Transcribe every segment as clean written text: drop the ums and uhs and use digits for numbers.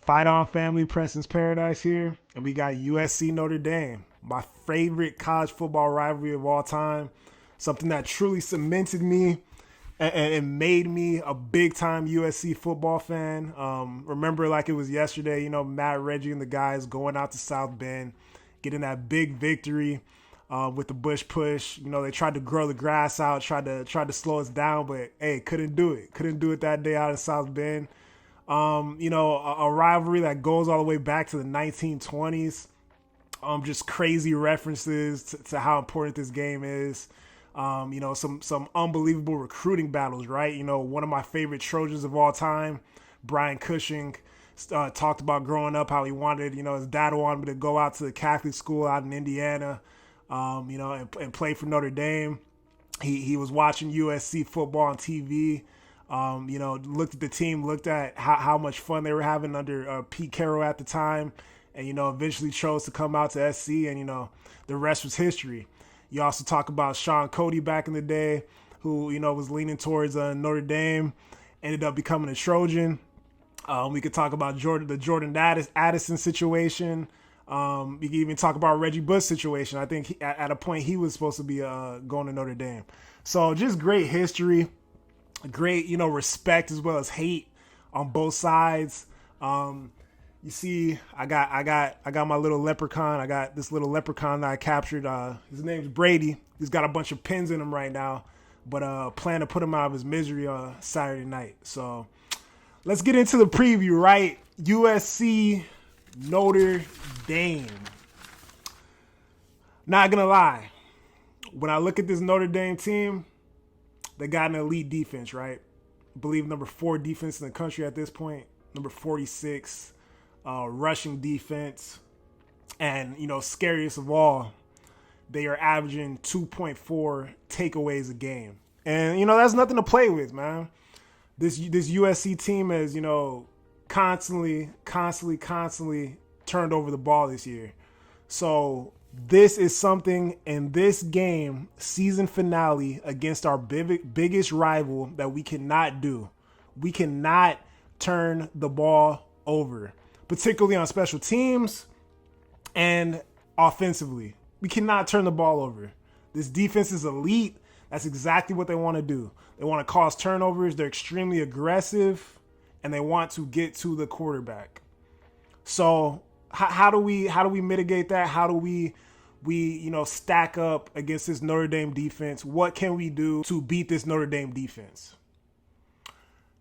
Fight On family, Preston's Paradise here, and we got USC Notre Dame, my favorite college football rivalry of all time. Something that truly cemented me and made me a big time USC football fan. Remember, like it was yesterday, Matt Reggie and the guys going out to South Bend, getting that big victory with the Bush push. They tried to grow the grass out, tried to slow us down, but hey, couldn't do it. Couldn't do it that day out in South Bend. A rivalry that goes all the way back to the 1920s. Just crazy references to how important this game is. Some unbelievable recruiting battles, right? One of my favorite Trojans of all time, Brian Cushing, talked about growing up how he wanted, his dad wanted him to go out to the Catholic school out in Indiana, and play for Notre Dame. He was watching USC football on TV. Looked at the team, looked at how much fun they were having under Pete Carroll at the time, and, eventually chose to come out to SC, and, the rest was history. You also talk about Sean Cody back in the day, who, was leaning towards Notre Dame, ended up becoming a Trojan. We could talk about the Jordan Addison situation. You can even talk about Reggie Bush situation. I think at a point he was supposed to be going to Notre Dame. So just great history. Great, respect as well as hate on both sides. You see, I got my little leprechaun. I got this little leprechaun that I captured. His name's Brady. He's got a bunch of pins in him right now, but plan to put him out of his misery on Saturday night. So let's get into the preview, right? USC Notre Dame. Not gonna lie, when I look at this Notre Dame team, they got an elite defense, right? I believe number 4 defense in the country at this point. Number 46 rushing defense. And, scariest of all, they are averaging 2.4 takeaways a game. And, that's nothing to play with, man. This USC team has, constantly turned over the ball this year. So this is something in this game, season finale against our biggest rival, that we cannot do. We cannot turn the ball over, particularly on special teams and offensively. We cannot turn the ball over. This defense is elite. That's exactly what they want to do. They want to cause turnovers. They're extremely aggressive, and they want to get to the quarterback. So how do we mitigate that? How do we stack up against this Notre Dame defense? What can we do to beat this Notre Dame defense?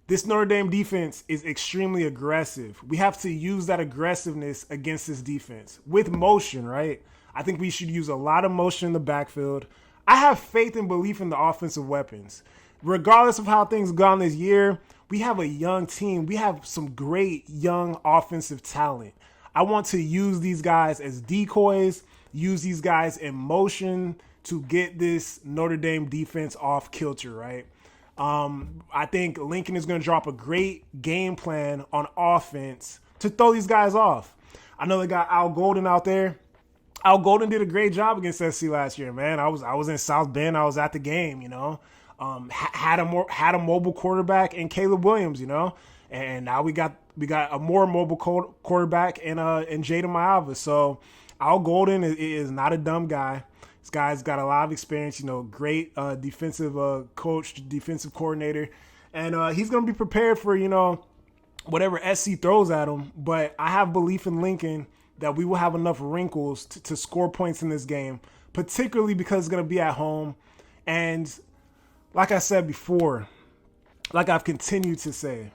This Notre Dame defense is extremely aggressive. We have to use that aggressiveness against this defense with motion, right? I think we should use a lot of motion in the backfield. I have faith and belief in the offensive weapons. Regardless of how things gone this year, we have a young team. We have some great young offensive talent. I want to use these guys as decoys, use these guys in motion to get this Notre Dame defense off kilter, right? I think Lincoln is going to drop a great game plan on offense to throw these guys off. I know they got Al Golden out there. Al Golden did a great job against SC last year, man. I was in South Bend. I was at the game, had a mobile quarterback in Caleb Williams, and now we got a more mobile quarterback in Jada Maava. So Al Golden is not a dumb guy. This guy's got a lot of experience, great defensive coach, defensive coordinator. And he's going to be prepared for, whatever SC throws at him. But I have belief in Lincoln that we will have enough wrinkles to score points in this game, particularly because it's going to be at home. And like I said before, like I've continued to say,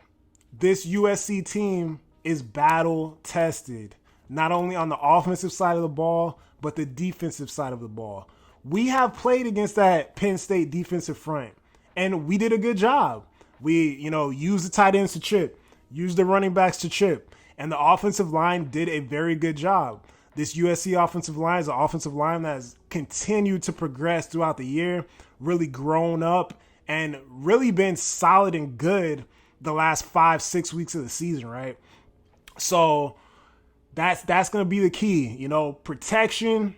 this USC team is battle tested, not only on the offensive side of the ball, but the defensive side of the ball. We have played against that Penn State defensive front, and we did a good job. We, used the tight ends to chip, used the running backs to chip, and the offensive line did a very good job. This USC offensive line is an offensive line that has continued to progress throughout the year, really grown up, and really been solid and good the last 5-6 weeks of the season, right? So that's going to be the key, protection,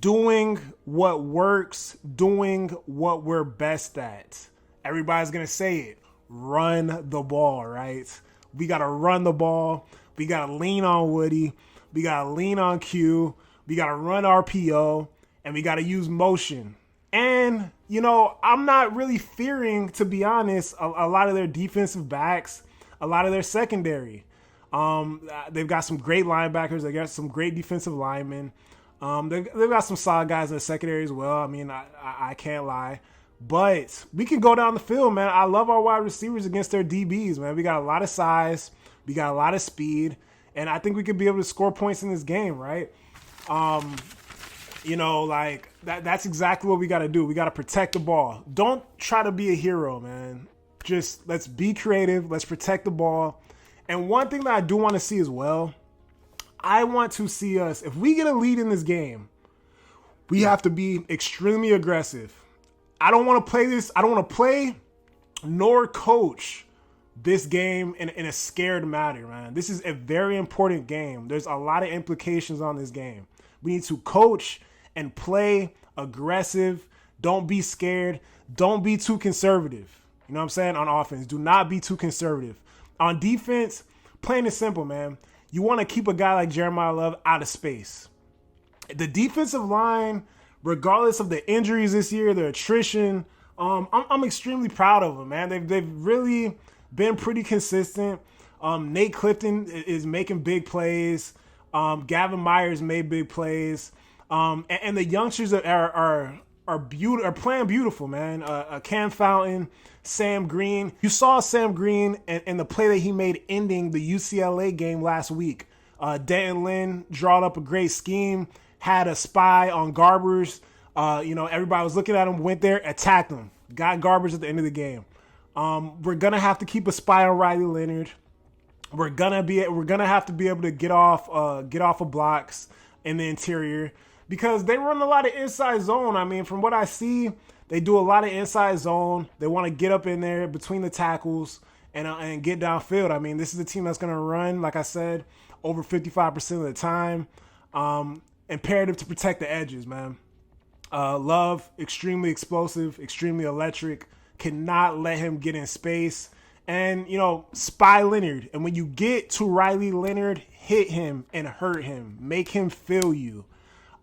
doing what works, doing what we're best at. Everybody's going to say it. Run the ball, right? We got to run the ball. We got to lean on Woody. We got to lean on Q. We got to run RPO. And we got to use motion. And, I'm not really fearing, to be honest, a lot of their defensive backs, a lot of their secondary. They've got some great linebackers. They got some great defensive linemen. They've got some solid guys in the secondary as well. I mean, I can't lie. But we can go down the field, man. I love our wide receivers against their DBs, man. We got a lot of size. We got a lot of speed. And I think we could be able to score points in this game, right? That's exactly what we got to do. We got to protect the ball. Don't try to be a hero, man. Just let's be creative. Let's protect the ball. And one thing that I do want to see as well, I want to see us, if we get a lead in this game, we have to be extremely aggressive. I don't want to play this. I don't want to play nor coach this game in a scared manner, man. This is a very important game. There's a lot of implications on this game. We need to coach and play aggressive. Don't be scared. Don't be too conservative. You know what I'm saying? On offense, do not be too conservative. On defense, plain and simple, man. You want to keep a guy like Jeremiah Love out of space. The defensive line, regardless of the injuries this year, the attrition, I'm extremely proud of them, man. They've really been pretty consistent. Nate Clifton is making big plays. Gavin Myers made big plays. And the youngsters are playing beautiful, man. Cam Fountain, Sam Green. You saw Sam Green and the play that he made ending the UCLA game last week. Dan Lynn drawed up a great scheme, had a spy on Garbers. Everybody was looking at him, went there, attacked him, got Garbers at the end of the game. We're gonna have to keep a spy on Riley Leonard. We're gonna have to be able to get off of blocks in the interior because they run a lot of inside zone. I mean, from what I see, they do a lot of inside zone. They want to get up in there between the tackles and get downfield. I mean, this is a team that's gonna run, like I said, over 55% of the time. Imperative to protect the edges, man. Love, extremely explosive, extremely electric. Cannot let him get in space. And, spy Leonard. And when you get to Riley Leonard, hit him and hurt him. Make him feel you.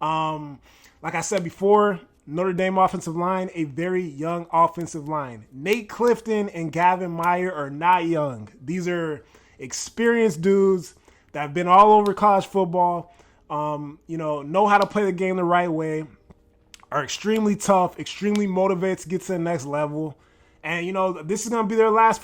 Like I said before, Notre Dame offensive line, a very young offensive line. Nate Clifton and Gavin Meyer are not young. These are experienced dudes that have been all over college football, know how to play the game the right way, are extremely tough, extremely motivated to get to the next level. And, this is going to be their last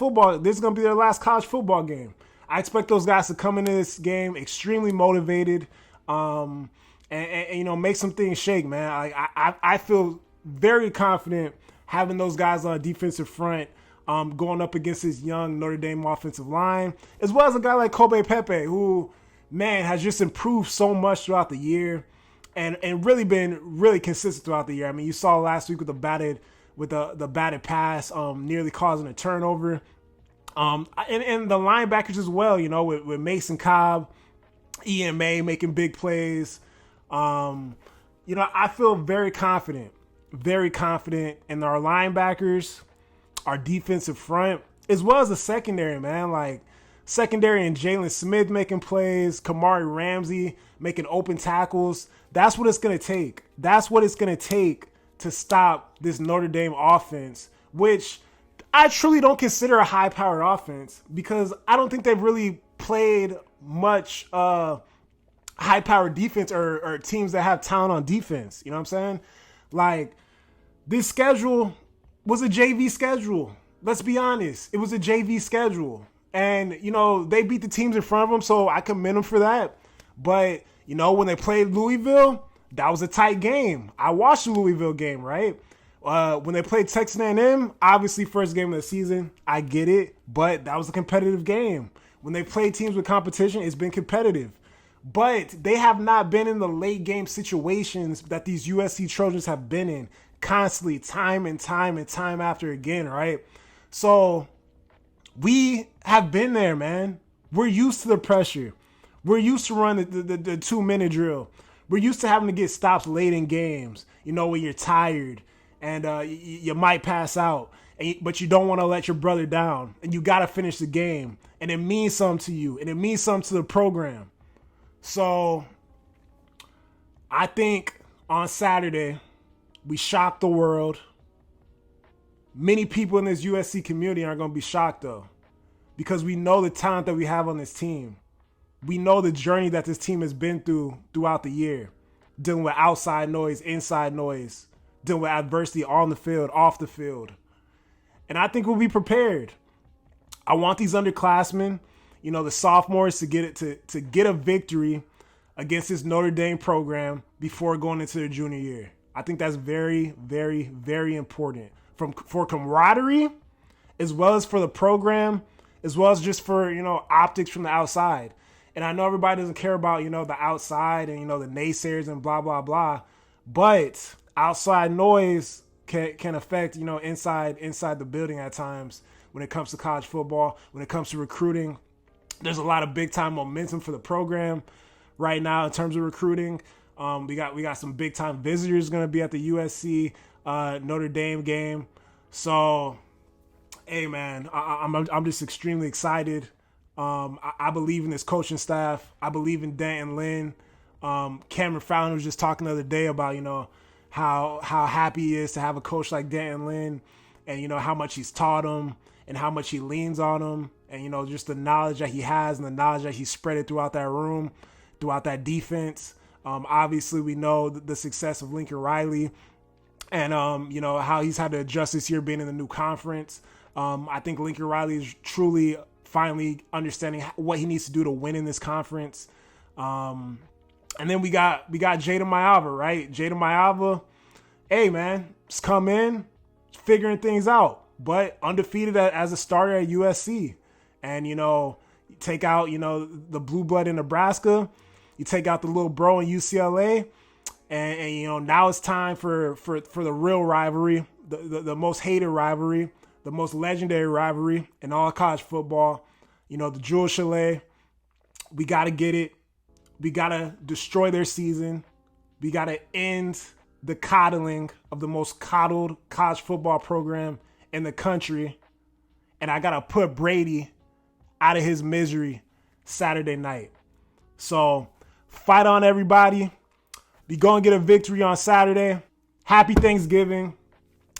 college football game. I expect those guys to come into this game extremely motivated and make some things shake, man. I feel very confident having those guys on a defensive front going up against this young Notre Dame offensive line, as well as a guy like Kobe Pepe, who, man, has just improved so much throughout the year and really been really consistent throughout the year. I mean, you saw last week with the batted pass, nearly causing a turnover. And the linebackers as well, with Mason Cobb, Ian May making big plays. I feel very confident in our linebackers, our defensive front, as well as the secondary, man. Like secondary and Jalen Smith making plays, Kamari Ramsey making open tackles. That's what it's going to take. That's what it's going to take to stop this Notre Dame offense, which I truly don't consider a high-powered offense because I don't think they've really played much high-powered defense or teams that have talent on defense. You know what I'm saying? Like, this schedule was a JV schedule. Let's be honest. It was a JV schedule. And, they beat the teams in front of them, so I commend them for that. But, when they played Louisville, that was a tight game. I watched the Louisville game, right? When they played Texas A&M, obviously first game of the season, I get it, but that was a competitive game. When they play teams with competition, it's been competitive. But they have not been in the late game situations that these USC Trojans have been in constantly, time and time after again, right? So we have been there, man. We're used to the pressure. We're used to running the 2-minute drill. We're used to having to get stops late in games, when you're tired and you might pass out. but you don't want to let your brother down, and you got to finish the game, and it means something to you, and it means something to the program. So I think on Saturday, we shocked the world. Many people in this USC community are going to be shocked, though, because we know the talent that we have on this team. We know the journey that this team has been through throughout the year, dealing with outside noise, inside noise, dealing with adversity on the field, off the field. And I think we'll be prepared. I want these underclassmen, the sophomores, to get a victory against this Notre Dame program before going into their junior year. I think that's very, very, very important for camaraderie, as well as for the program, as well as just for, optics from the outside. And I know everybody doesn't care about, the outside and, the naysayers and blah, blah, blah. But outside noise can affect, inside the building at times when it comes to college football, when it comes to recruiting. There's a lot of big time momentum for the program right now in terms of recruiting. We got some big time visitors going to be at the USC Notre Dame game. So, hey man, I'm just extremely excited. I believe in this coaching staff. I believe in Danton Lynn. Cameron Fallon was just talking the other day about, how happy he is to have a coach like Danton Lynn, and, how much he's taught him and how much he leans on him, and, just the knowledge that he has and the knowledge that he spread it throughout that room, throughout that defense. Obviously, we know the success of Lincoln Riley and, how he's had to adjust this year being in the new conference. I think Lincoln Riley is truly finally understanding what he needs to do to win in this conference. And then we got Jada Mayava, right? Jada Mayava, hey man, just come in, figuring things out, but undefeated as a starter at USC. And, you take out, the blue blood in Nebraska, you take out the little bro in UCLA, and now it's time for the real rivalry, the most hated rivalry, the most legendary rivalry in all college football, the Jewel Chalet. We got to get it. We got to destroy their season. We got to end the coddling of the most coddled college football program in the country. And I got to put Brady out of his misery Saturday night. So fight on, everybody. We going to get a victory on Saturday. Happy Thanksgiving.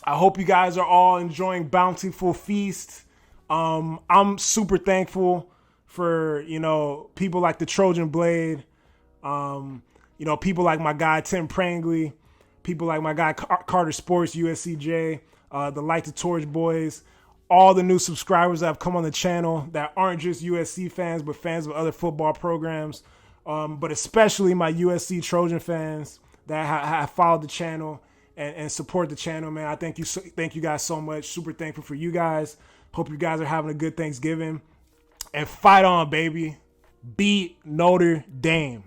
I hope you guys are all enjoying Bountiful Feast. I'm super thankful for, people like the Trojan Blade, people like my guy Tim Prangley, people like my guy Carter Sports, USCJ, the Light the Torch boys, all the new subscribers that have come on the channel that aren't just USC fans, but fans of other football programs, but especially my USC Trojan fans that have followed the channel and support the channel, man. I thank you guys so much. Super thankful for you guys. Hope you guys are having a good Thanksgiving. And fight on, baby. Beat Notre Dame.